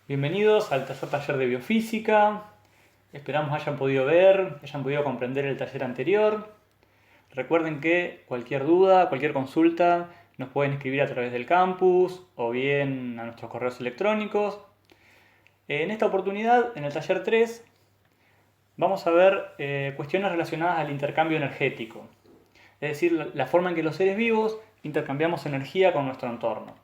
Bienvenidos al tercer taller de biofísica. Esperamos hayan podido ver, hayan podido comprender el taller anterior. Recuerden que cualquier duda, cualquier consulta, nos pueden escribir a través del campus o bien a nuestros correos electrónicos. En esta oportunidad, en el taller 3, vamos a ver cuestiones relacionadas al intercambio energético. Es decir, la forma en que los seres vivos intercambiamos energía con nuestro entorno.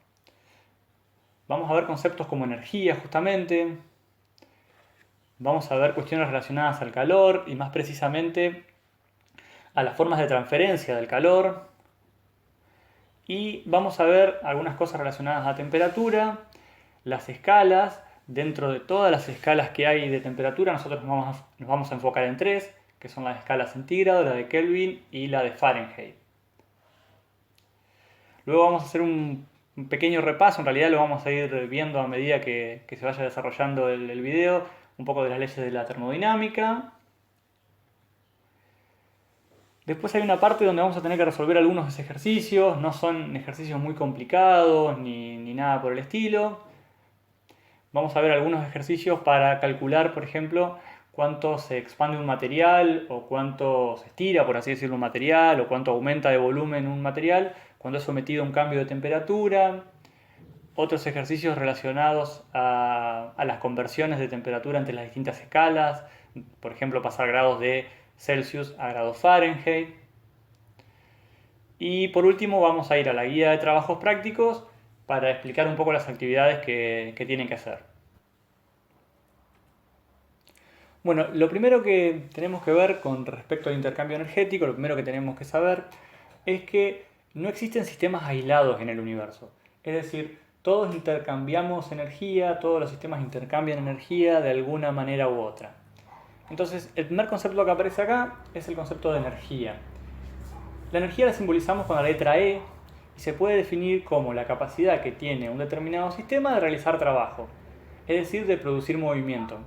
Vamos a ver conceptos como energía justamente. Vamos a ver cuestiones relacionadas al calor y más precisamente a las formas de transferencia del calor. Y vamos a ver algunas cosas relacionadas a temperatura, las escalas. Dentro de todas las escalas que hay de temperatura, nosotros nos vamos a enfocar en tres, que son la escala centígrado, la de Kelvin y la de Fahrenheit. Luego vamos a hacer un pequeño repaso, en realidad lo vamos a ir viendo a medida que se vaya desarrollando el video, un poco de las leyes de la termodinámica. Después hay una parte donde vamos a tener que resolver algunos ejercicios, no son ejercicios muy complicados ni nada por el estilo. Vamos a ver algunos ejercicios para calcular, por ejemplo, cuánto se expande un material o cuánto se estira, por así decirlo, un material o cuánto aumenta de volumen un material cuando es sometido a un cambio de temperatura. Otros ejercicios relacionados a las conversiones de temperatura entre las distintas escalas, por ejemplo, pasar grados de Celsius a grados Fahrenheit. Y por último vamos a ir a la guía de trabajos prácticos para explicar un poco las actividades que tienen que hacer. Bueno, lo primero que tenemos que ver con respecto al intercambio energético, lo primero que tenemos que saber es que no existen sistemas aislados en el universo. Es decir, todos intercambiamos energía, todos los sistemas intercambian energía de alguna manera u otra. Entonces, el primer concepto que aparece acá es el concepto de energía. La energía la simbolizamos con la letra E y se puede definir como la capacidad que tiene un determinado sistema de realizar trabajo, es decir, de producir movimiento.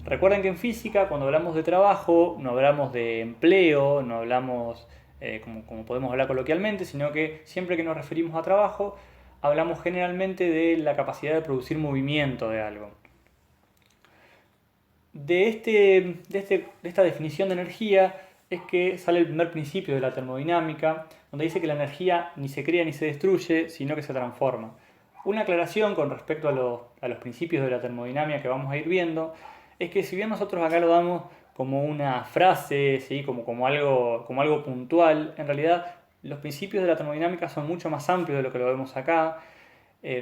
Recuerden que en física, cuando hablamos de trabajo, no hablamos de empleo, no hablamos como podemos hablar coloquialmente, sino que siempre que nos referimos a trabajo, hablamos generalmente de la capacidad de producir movimiento de algo. De esta definición de energía es que sale el primer principio de la termodinámica, donde dice que la energía ni se crea ni se destruye, sino que se transforma. Una aclaración con respecto a los principios de la termodinámica que vamos a ir viendo es que si bien nosotros acá lo damos como una frase, ¿sí? como algo puntual, en realidad los principios de la termodinámica son mucho más amplios de lo que lo vemos acá.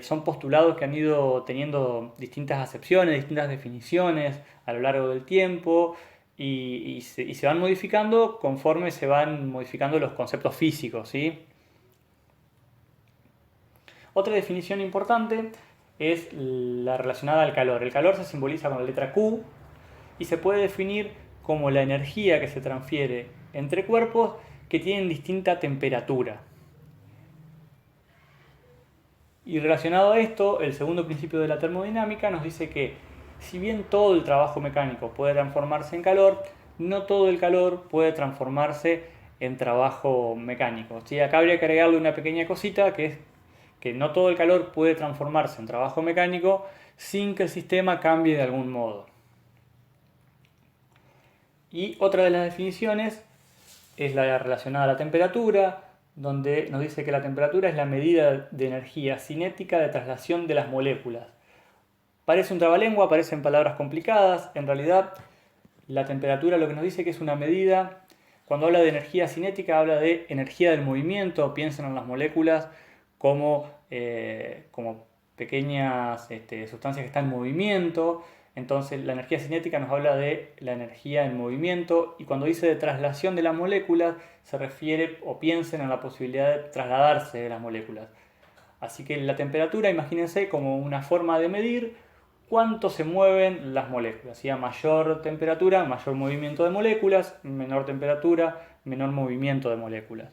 Son postulados que han ido teniendo distintas acepciones, distintas definiciones a lo largo del tiempo y se van modificando conforme se van modificando los conceptos físicos, ¿sí? Otra definición importante es la relacionada al calor. El calor se simboliza con la letra Q y se puede definir como la energía que se transfiere entre cuerpos que tienen distinta temperatura. Y relacionado a esto, el segundo principio de la termodinámica nos dice que si bien todo el trabajo mecánico puede transformarse en calor, no todo el calor puede transformarse en trabajo mecánico. ¿Sí? Acá habría que agregarle una pequeña cosita que es que no todo el calor puede transformarse en trabajo mecánico sin que el sistema cambie de algún modo. Y otra de las definiciones es la relacionada a la temperatura, donde nos dice que la temperatura es la medida de energía cinética de traslación de las moléculas. Parece un trabalengua, parecen palabras complicadas, en realidad la temperatura lo que nos dice que es una medida, cuando habla de energía cinética habla de energía del movimiento, piensen en las moléculas como pequeñas sustancias que están en movimiento. Entonces la energía cinética nos habla de la energía en movimiento y cuando dice de traslación de las moléculas se refiere o piensen en la posibilidad de trasladarse de las moléculas. Así que la temperatura, imagínense como una forma de medir cuánto se mueven las moléculas. ¿Sí? A mayor temperatura, mayor movimiento de moléculas, menor temperatura, menor movimiento de moléculas.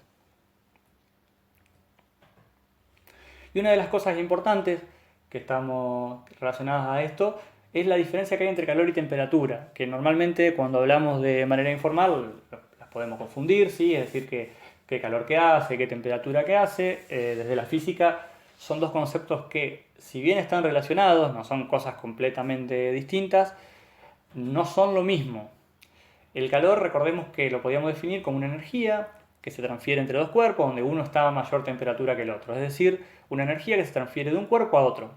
Y una de las cosas importantes que estamos relacionadas a esto es la diferencia que hay entre calor y temperatura, que normalmente cuando hablamos de manera informal las podemos confundir, ¿sí? Es decir, qué calor que hace, qué temperatura que hace. Desde la física son dos conceptos que, si bien están relacionados, no son cosas completamente distintas, no son lo mismo. El calor, recordemos que lo podíamos definir como una energía que se transfiere entre dos cuerpos, donde uno está a mayor temperatura que el otro, es decir, una energía que se transfiere de un cuerpo a otro.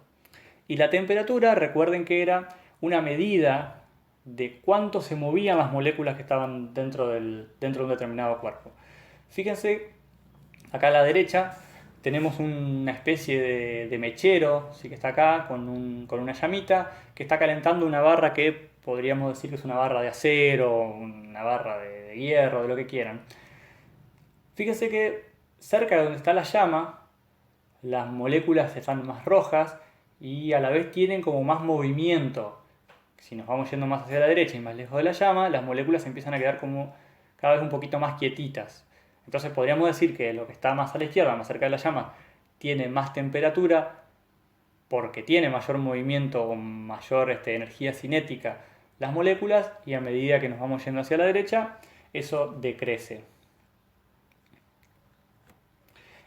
Y la temperatura, recuerden que era una medida de cuánto se movían las moléculas que estaban dentro de un determinado cuerpo. Fíjense, acá a la derecha tenemos una especie de mechero, ¿sí? Que está acá con una llamita que está calentando una barra que podríamos decir que es una barra de acero, una barra de hierro, de lo que quieran. Fíjense que cerca de donde está la llama, las moléculas están más rojas y a la vez tienen como más movimiento. Si nos vamos yendo más hacia la derecha y más lejos de la llama, las moléculas empiezan a quedar como cada vez un poquito más quietitas. Entonces podríamos decir que lo que está más a la izquierda, más cerca de la llama, tiene más temperatura porque tiene mayor movimiento o mayor energía cinética las moléculas, y a medida que nos vamos yendo hacia la derecha, eso decrece.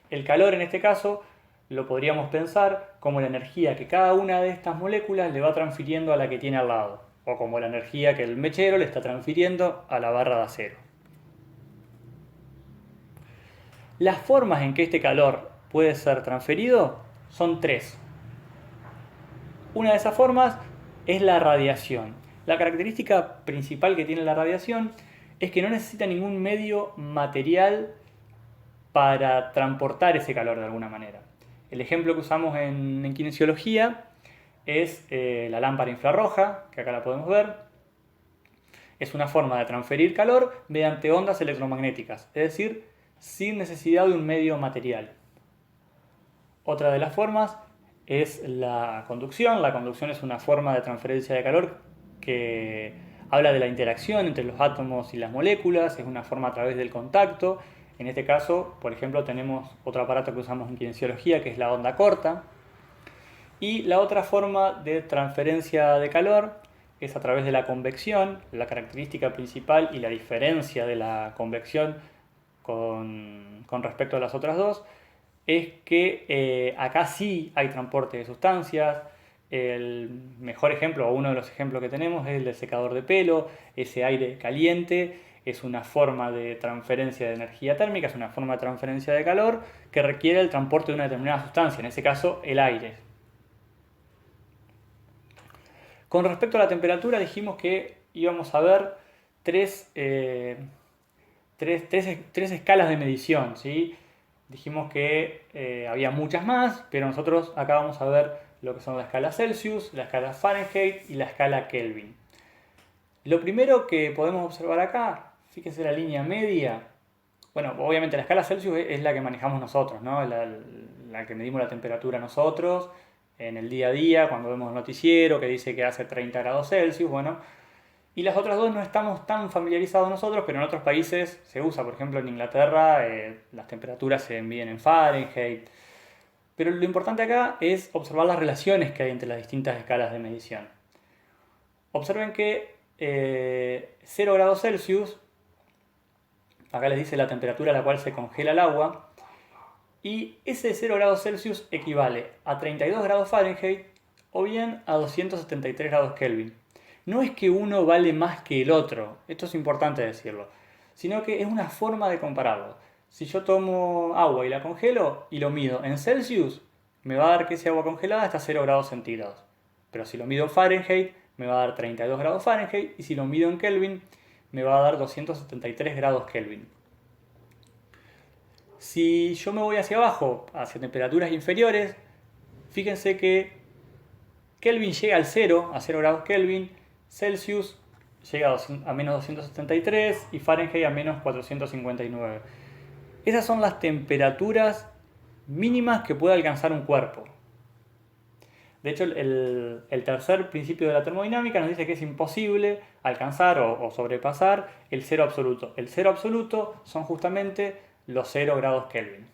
El calor en este caso lo podríamos pensar como la energía que cada una de estas moléculas le va transfiriendo a la que tiene al lado, o como la energía que el mechero le está transfiriendo a la barra de acero. Las formas en que este calor puede ser transferido son tres. Una de esas formas es la radiación. La característica principal que tiene la radiación es que no necesita ningún medio material para transportar ese calor de alguna manera. El ejemplo que usamos en kinesiología es la lámpara infrarroja, que acá la podemos ver. Es una forma de transferir calor mediante ondas electromagnéticas, es decir, sin necesidad de un medio material. Otra de las formas es la conducción. La conducción es una forma de transferencia de calor que habla de la interacción entre los átomos y las moléculas, es una forma a través del contacto. En este caso, por ejemplo, tenemos otro aparato que usamos en kinesiología, que es la onda corta. Y la otra forma de transferencia de calor es a través de la convección. La característica principal y la diferencia de la convección con respecto a las otras dos es que acá sí hay transporte de sustancias. El mejor ejemplo, o uno de los ejemplos que tenemos, es el del secador de pelo. Ese aire caliente es una forma de transferencia de energía térmica, es una forma de transferencia de calor que requiere el transporte de una determinada sustancia, en ese caso el aire. Con respecto a la temperatura, dijimos que íbamos a ver tres escalas de medición, ¿sí? Dijimos que había muchas más, pero nosotros acá vamos a ver lo que son la escala Celsius, la escala Fahrenheit y la escala Kelvin. Lo primero que podemos observar acá, fíjense la línea media. Bueno, obviamente la escala Celsius es la que manejamos nosotros, ¿no? La que medimos la temperatura nosotros en el día a día, cuando vemos el noticiero que dice que hace 30 grados Celsius, bueno. Y las otras dos no estamos tan familiarizados nosotros, pero en otros países se usa. Por ejemplo, en Inglaterra las temperaturas se miden en Fahrenheit. Pero lo importante acá es observar las relaciones que hay entre las distintas escalas de medición. Observen que 0 grados Celsius, acá les dice la temperatura a la cual se congela el agua, y ese 0 grados Celsius equivale a 32 grados Fahrenheit o bien a 273 grados Kelvin. No es que uno vale más que el otro, esto es importante decirlo, sino que es una forma de compararlo. Si yo tomo agua y la congelo y lo mido en Celsius, me va a dar que ese agua congelada está a 0 grados centígrados. Pero si lo mido en Fahrenheit, me va a dar 32 grados Fahrenheit, y si lo mido en Kelvin, me va a dar 273 grados Kelvin. Si yo me voy hacia abajo, hacia temperaturas inferiores, fíjense que Kelvin llega al 0, a 0 grados Kelvin, Celsius llega a menos 273 y Fahrenheit a menos 459. Esas son las temperaturas mínimas que puede alcanzar un cuerpo. De hecho, el tercer principio de la termodinámica nos dice que es imposible alcanzar o sobrepasar el cero absoluto. El cero absoluto son justamente los 0 grados Kelvin.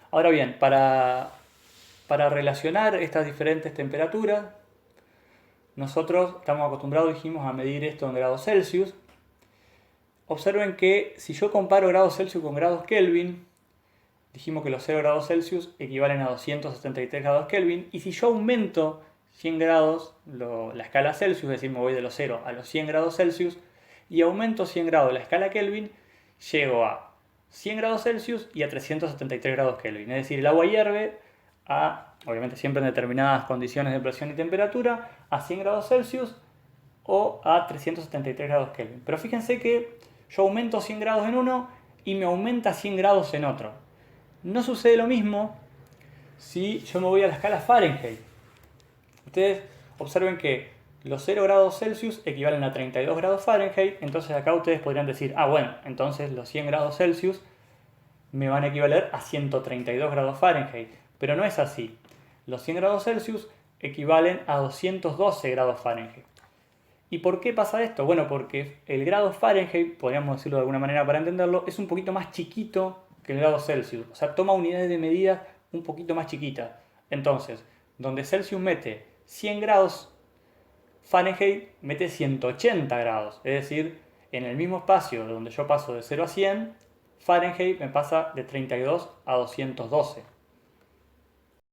Ahora bien, para relacionar estas diferentes temperaturas, nosotros estamos acostumbrados, dijimos, a medir esto en grados Celsius. Observen que si yo comparo grados Celsius con grados Kelvin, dijimos que los 0 grados Celsius equivalen a 273 grados Kelvin, y si yo aumento 100 grados la escala Celsius, es decir, me voy de los 0 a los 100 grados Celsius, y aumento 100 grados la escala Kelvin, llego a 100 grados Celsius y a 373 grados Kelvin. Es decir, el agua hierve obviamente siempre en determinadas condiciones de presión y temperatura, a 100 grados Celsius o a 373 grados Kelvin. Pero fíjense que yo aumento 100 grados en uno y me aumenta 100 grados en otro. No sucede lo mismo si yo me voy a la escala Fahrenheit. Ustedes observen que los 0 grados Celsius equivalen a 32 grados Fahrenheit, entonces acá ustedes podrían decir, bueno, entonces los 100 grados Celsius me van a equivaler a 132 grados Fahrenheit. Pero no es así. Los 100 grados Celsius equivalen a 212 grados Fahrenheit. ¿Y por qué pasa esto? Bueno, porque el grado Fahrenheit, podríamos decirlo de alguna manera para entenderlo, es un poquito más chiquito que el grado Celsius. O sea, toma unidades de medida un poquito más chiquitas. Entonces, donde Celsius mete 100 grados, Fahrenheit mete 180 grados. Es decir, en el mismo espacio donde yo paso de 0 a 100, Fahrenheit me pasa de 32 a 212.